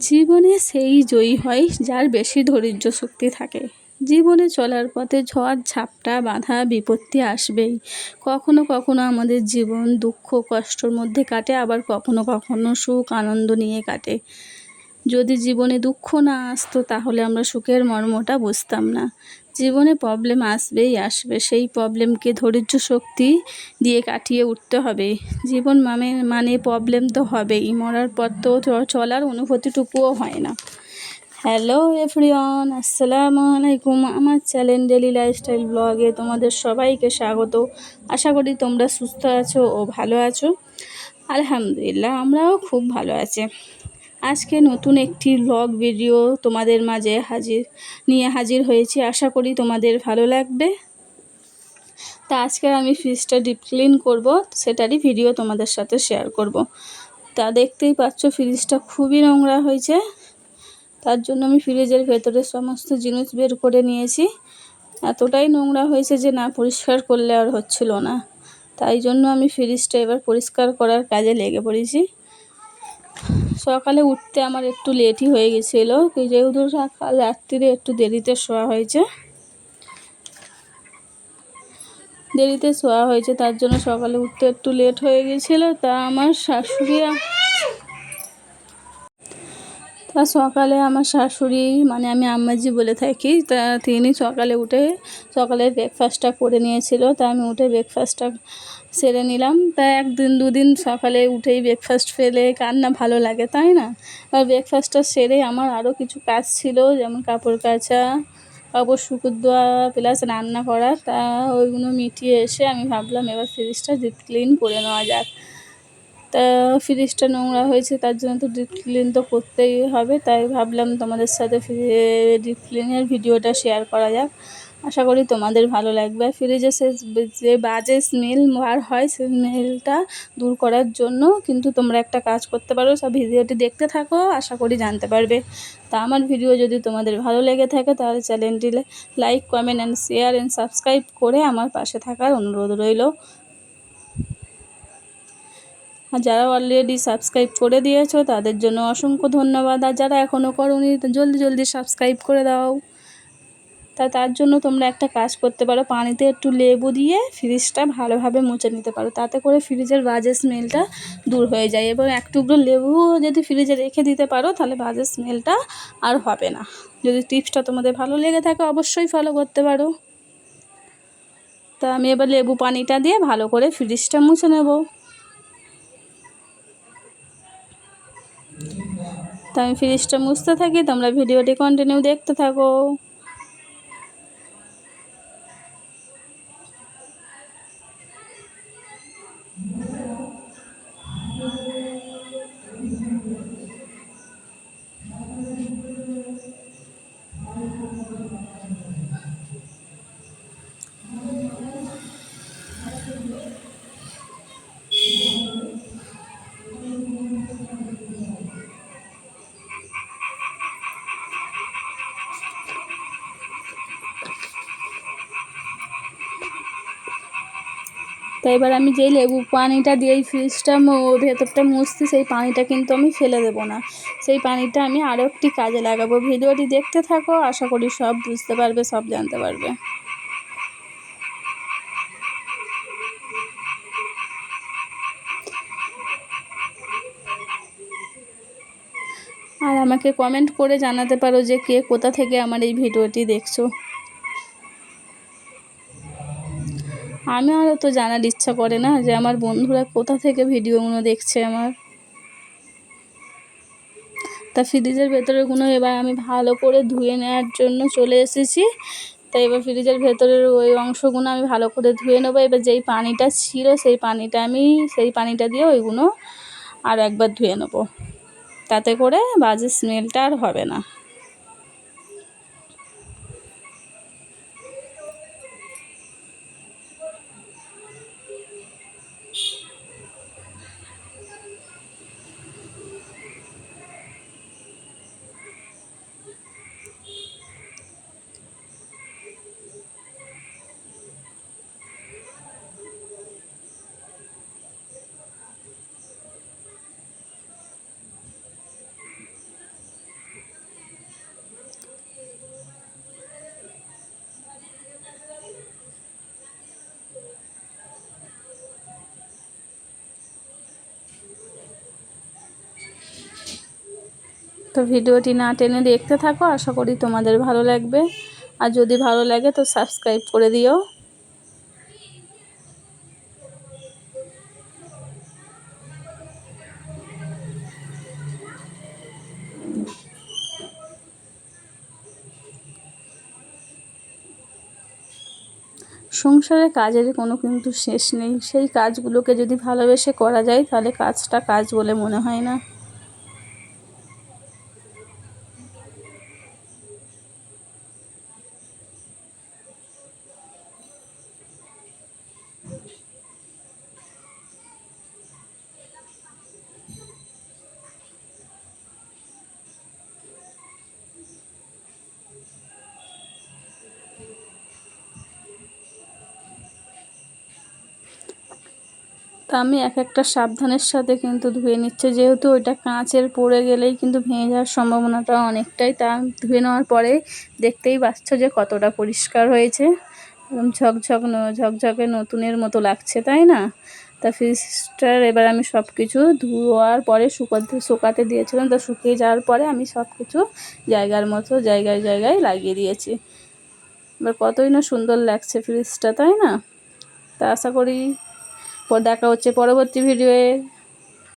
জীবনে সেই জয়ী হয় যার বেশি ধৈর্য শক্তি থাকে। জীবনে চলার পথে ঝড় ঝাপটা বাধা বিপত্তি আসবেই। কখনো কখনো আমাদের জীবন দুঃখ কষ্টর মধ্যে কাটে, আবার কখনো কখনো সুখ আনন্দ নিয়ে কাটে। যদি জীবনে দুঃখ না আসতো তাহলে আমরা সুখের মর্মটা বুঝতাম না। জীবনে প্রবলেম আসবেই আসবে, সেই প্রবলেমকে ধৈর্য শক্তি দিয়ে কাটিয়ে উঠতে হবে। জীবন মানে প্রবলেম তো হবেই, মরার পর তো চলার অনুভূতিটুকুও হয় না। হ্যালো এভরিওয়ান, আসসালামু আলাইকুম। আমার চ্যানেল ডেলি লাইফস্টাইল ব্লগে তোমাদের সবাইকে স্বাগত। আশা করি তোমরা সুস্থ আছো ও ভালো আছো। আলহামদুলিল্লাহ, আমরাও খুব ভালো আছি। আজকে নতুন একটি ব্লগ ভিডিও তোমাদের মাঝে হাজির হয়েছি। আশা করি তোমাদের ভালো লাগবে। তা আজকে আমি ফ্রিজটা ডিপ ক্লিন করবো, সেটারই ভিডিও তোমাদের সাথে শেয়ার করব। তা দেখতেই পাচ্ছ ফ্রিজটা খুবই নোংরা হয়েছে। তার জন্য আমি ফ্রিজের ভেতরে সমস্ত জিনিস বের করে নিয়েছি। এতটাই নোংরা হয়েছে যে না পরিষ্কার করলে আর হচ্ছিল না। তাই জন্য আমি ফ্রিজটা এবার পরিষ্কার করার কাজে লেগে পড়েছি। সকালে উঠতে আমার একটু লেটই হয়ে গেছিলো, যেহেতু কাল রাত্রিরে একটু দেরিতে শোয়া হয়েছে, তার জন্য সকালে উঠতে একটু লেট হয়ে গেছিলো। সকালে আমার শাশুড়ি, মানে আমি আম্মাজি বলে থাকি, তা তিনি সকালে উঠে সকালের ব্রেকফাস্টটা করে নিয়েছিল। তা আমি উঠে ব্রেকফাস্টটা সেরে নিলাম। তা একদিন দুদিন সকালে উঠেই ব্রেকফাস্ট ফেলে কার না ভালো লাগে, তাই না? আর ব্রেকফাস্টটা সেরে আমার আরও কিছু কাজ ছিল, যেমন কাপড় কাচা, কাপড় শুকোর দেওয়া, প্লাস রান্না করা। তা ওইগুলো মিটিয়ে এসে আমি ভাবলাম এবার ফ্রিজটা ডিপ ক্লিন করে নেওয়া যাক। তা ফ্রিজটা নোংরা হয়েছে, তার জন্য তো ডিপ ক্লিন তো করতেই হবে। তাই ভাবলাম তোমাদের সাথে ডিপ ক্লিনের ভিডিওটা শেয়ার করা যাক। আশা করি তোমাদের ভালো লাগবে। ফ্রিজে যে বাজে স্মেল বার হয়, সেই স্মেলটা দূর করার জন্য কিন্তু তোমরা একটা কাজ করতে পারো। সব ভিডিওটি দেখতে থাকো, আশা করি জানতে পারবে। তা আমার ভিডিও যদি তোমাদের ভালো লেগে থাকে তাহলে চ্যানেলটি like, comment and share and subscribe করে আমার পাশে থাকার অনুরোধ রইল। আর যারা অলরেডি সাবস্ক্রাইব করে দিয়েছো তাদের জন্য অসংখ্য ধন্যবাদ। আর যারা এখনও করোনি জলদি সাবস্ক্রাইব করে দাও। তার জন্য তোমরা একটা কাজ করতে পারো, পানিতে একটু লেবু দিয়ে ফ্রিজটা ভালোভাবে মুছে নিতে পারো। তাতে করে ফ্রিজের বাজে স্মেলটা দূর হয়ে যায়। এবং এক টুকরো লেবু যদি ফ্রিজে রেখে দিতে পারো তাহলে বাজে স্মেলটা আর হবে না। যদি টিপসটা তোমাদের ভালো লেগে থাকে অবশ্যই ফলো করতে পারো। তা আমি এবার লেবু পানিটা দিয়ে ভালো করে ফ্রিজটা মুছে নেব। তা আমি ফ্রিজটা মুছতে থাকি, তোমরা ভিডিওটি কন্টিনিউ দেখতে থাকো। তো এবার আমি যেই লেবু পানিটা দিয়ে এই ফ্রিজটা ভেতরটা মুছছি, সেই পানিটা কিন্তু আমি ফেলে দেবো না। সেই পানিটা আমি আরও একটি কাজে লাগাবো। ভিডিওটি দেখতে থাকো, আশা করি সব বুঝতে পারবে, সব জানতে পারবে। আর আমাকে কমেন্ট করে জানাতে পারো যে কে কোথা থেকে আমার এই ভিডিওটি দেখছো। আমারও তো জানার ইচ্ছা করে না যে আমার বন্ধুরা কোথা থেকে ভিডিওগুলো দেখছে আমার। তা ফ্রিজের ভেতরেরগুলো এবার আমি ভালো করে ধুয়ে নেওয়ার জন্য চলে এসেছি। তাই এবার ফ্রিজের ভেতরের ওই অংশগুলো আমি ভালো করে ধুয়ে নেবো। এবার যেই পানিটা ছিল সেই পানিটা দিয়ে ওইগুলো আর একবার ধুয়ে নেবো। তাতে করে বাজে স্মেলটা আর হবে না। তো ভিডিওটি না টেনে দেখতে থাকো, আশা করি তোমাদের ভালো লাগবে। আর যদি ভালো লাগে তো সাবস্ক্রাইব করে দিও। সংসারে কাজের কোনো কিন্তু শেষ নেই। সেই কাজগুলোকে যদি ভালোবেসে করা যায় তাহলে কাজটা কাজ বলে মনে হয় না। তা আমি এক একটা সাবধানের সাথে কিন্তু ধুয়ে নিচ্ছে, যেহেতু ওইটা কাঁচের পড়ে গেলেই কিন্তু ভেঙে যাওয়ার সম্ভাবনাটা অনেকটাই। তা ধুয়ে নেওয়ার পরে দেখতেই পাচ্ছ যে কতটা পরিষ্কার হয়েছে, একদম ঝকঝকে নতুনের মতো লাগছে, তাই না? তা ফ্রিজটার এবার আমি সব কিছু ধোয়ার পরে শুকাতে দিয়েছিলাম। তা শুকিয়ে যাওয়ার পরে আমি সব কিছু জায়গার মতো জায়গায় লাগিয়ে দিয়েছি। এবার কতই না সুন্দর লাগছে ফ্রিজটা, তাই না? তা আশা করি দেখা হচ্ছে পরবর্তী ভিডিওয়ে।